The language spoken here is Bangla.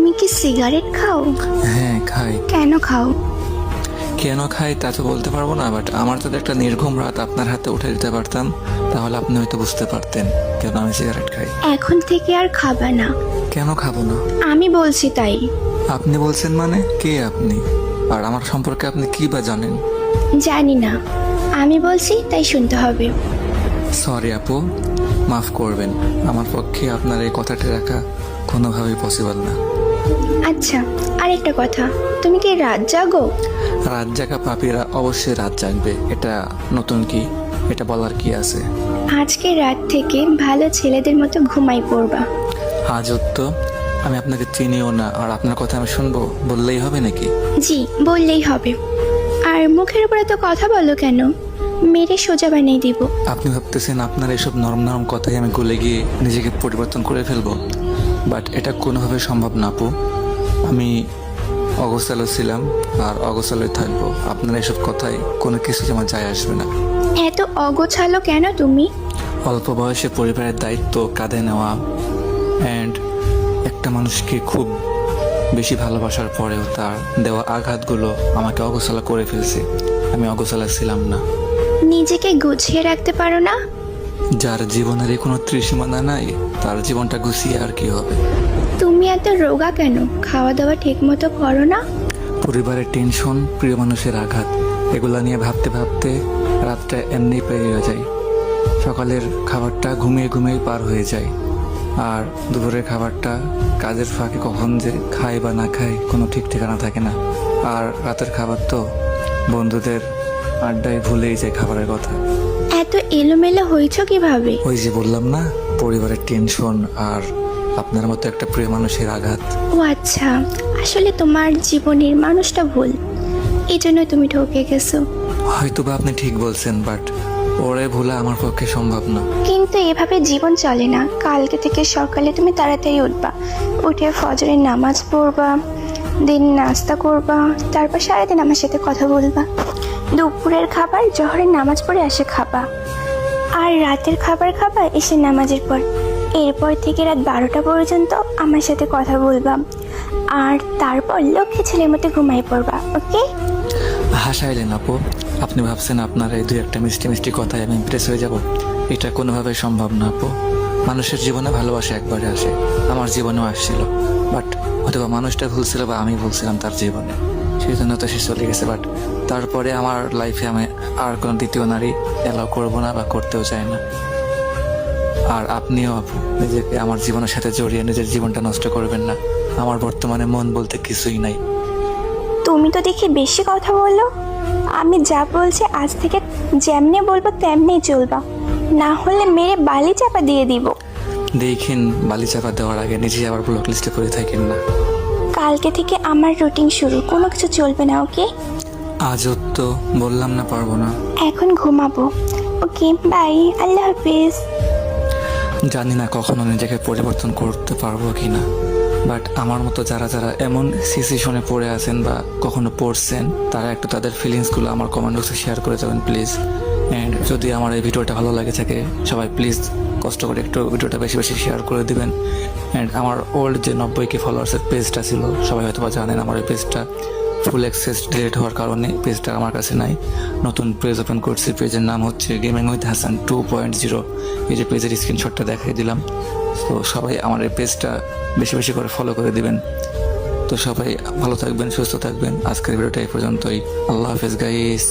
তুমি কি সিগারেট খাও? হ্যাঁ খাই। কেন খাও? কেন খাই তা তো বলতে পারবো না, বাট আমার যদি একটা নির্ঘুম রাত আপনার হাতে উঠে দিতে পারতাম তাহলে আপনি হয়তো বুঝতে পারতেন কেন আমি সিগারেট খাই। এখন থেকে আর খাবা না। কেন খাবো না? আমি বলছি তাই। আপনি বলছেন মানে? কে আপনি? আর আমার সম্পর্কে আপনি কি বা জানেন? জানি না, আমি বলছি তাই শুনতে হবে। সরি আপু, মাফ করবেন, আমার পক্ষে আপনার এই কথাটি রাখা কোনোভাবেই পসিবল না। আচ্ছা, আরেকটা কথা, তুমি কি রাত জাগো? রাত জাগা পাপীরা অবশ্যই রাত জাগবে, এটা নতুন কি? এটা বলার কি আছে? আজকে রাত থেকে ভালো ছেলেদের মতো ঘুমাই পড়বা। আজও তো আমি আপনাকে চিনিও না, আর আপনার কথা আমি শুনবো বললেই হবে নাকি? জি, বললেই হবে। আর মুখের উপরে তো কথা বলো কেন? মেরে সোজা বানিয়ে দিব। আপনি ভাবতেছেন আপনার এসব নরম নরম কথাই আমি গলে গিয়ে নিজেকে পরিবর্তন করে ফেলবো, বাট এটা কোনোভাবে সম্ভব না আপু। আমি অগোছালো ছিলাম আর অগোছালোই থাকবো। আপনার এসব কথায় কোনো কিছু আমার যায় আসবে না। এত অগোছালো কেন তুমি? অল্প বয়সে পরিবারের দায়িত্ব কাঁধে নেওয়া, অ্যান্ড একটা মানুষকে খুব বেশি ভালোবাসার পরেও তার দেওয়া আঘাতগুলো আমাকে অগোছালো করে ফেলছে। আমি অগোছালো ছিলাম না। নিজেকে গুছিয়ে রাখতে পারো না? যার জীবনের কোনো ত্রিসীমানা নাই তার জীবনটা গুছিয়ে আর কি হবে? তুমি এত রোগা কেন? খাওয়া দাওয়া ঠিক মতো করো না? পরিবারের টেনশন, প্রিয় মানুষের আঘাত, এগুলা নিয়ে ভাবতে ভাবতে রাতটা এমনি পেরিয়ে যায়। সকালের খাবারটা ঘুমিয়ে ঘুমিয়ে পার হয়ে যায়, আর দুপুরের খাবারটা কাজের ফাঁকে কখন যে খাই বা না খাই কোনো ঠিক ঠিকানা থাকে না। আর রাতের খাবার তো বন্ধুদের আড্ডায় ভুলেই যায় খাবারের কথা। এত এলোমেলো হয়েছো কিভাবে? ওই যে বললাম না, পরিবারের টেনশন আর আপনার মতো একটা প্রিয় মানুষের আঘাত। ও আচ্ছা, আসলে তোমার জীবনের মানুষটা ভুল, এই জন্য তুমি ঠকে গেছো। হয়তো বা আপনি ঠিক বলছেন, বাট ওরে ভোলা আমার পক্ষে সম্ভব না। কিন্তু এভাবে জীবন চলে না। কালকে থেকে সকালে তুমি তাড়াতাড়ি উঠবা, উঠে ফজরের নামাজ পড়বা, দিন নাস্তা করবা, তারপর সারাদিন আমার সাথে কথা বলবা। দুপুরের খাবার জোহরের নামাজ পড়ে এসে খাবা, আর রাতের খাবার খাবা এসে নামাজের পর। এরপর থেকে রাত 12টা পর্যন্ত আমার সাথে কথা বলবা, আর তারপর লক্ষ্মী ছেলের মতো ঘুমাই পড়বা। ওকে? হাসাইলেন আপু, আপনি ভাবছেন আপনার এই দুই একটা মিষ্টি মিষ্টি কথায় আমি ইমপ্রেস হয়ে যাব? এটা কোনোভাবে সম্ভব না আপু। মানুষের জীবনে ভালোবাসা একবারে আসে, আমার জীবনেও আসছিল, বাট হয়তো মানুষটা ভুল ছিল বা আমি ভুলছিলাম তার জীবনে, সেই জন্য তো সে চলে গেছে। বাট তারপরে আমার লাইফে আমি আর কোনো দ্বিতীয় নারী অ্যালাউ করবো না বা করতেও চাই না। আর আপনিও আপু নিজেকে আমার জীবনের সাথে জড়িয়ে নিজের জীবনটা নষ্ট করবেন না। আমার বর্তমানে মন বলতে কিছুই নাই। তুমি তো দেখি বেশি কথা বলো। আমি যা বলছি আজ থেকে যেমনি বলবো তেমনি চলবা, না হলে মেরে বালি চাপা দিয়ে দিব। দেখেন, বালি চাপা দেওয়ার আগে নিজে আবার ব্লক লিস্টে করে থাকেন না। কালকে থেকে আমার রুটিন শুরু, কোনো কিছু চলবে না। ওকে? আজও তো বললাম না পারবো না। এখন ঘুমাবো। ওকে, বাই, আল্লাহ হাফিজ। জানি না কখনো নিজেকে পরিবর্তন করতে পারবো কি না, বাট আমার মতো যারা যারা এমন সিচুয়েশনে পড়ে আছেন বা কখনো পড়ছেন, তারা একটু তাদের ফিলিংসগুলো আমার কমেন্ট বক্সে শেয়ার করে যাবেন প্লিজ। অ্যান্ড যদি আমার এই ভিডিওটা ভালো লাগে থাকে, সবাই প্লিজ কষ্ট করে একটু ভিডিওটা বেশি বেশি শেয়ার করে দিবেন। অ্যান্ড আমার ওল্ড যে 90K ফলোয়ার্সের পেজটা ছিল, সবাই হয়তো বা জানেন আমার ওই পেজটা ফুল অ্যাক্সেস ডিলিট হওয়ার কারণে পেজটা আমার কাছে নাই। নতুন পেজ ওপেন করছি, পেজের নাম হচ্ছে গেমিং উইথ হাসান 2.0। এই যে পেজের স্ক্রিনশটটা দেখিয়ে দিলাম। তো সবাই আমার এই পেজটা বেশি বেশি করে ফলো করে দিবেন। তো সবাই ভালো থাকবেন, সুস্থ থাকবেন। আজকের ভিডিওটা এই পর্যন্তই। আল্লাহ হাফেজ গাইস।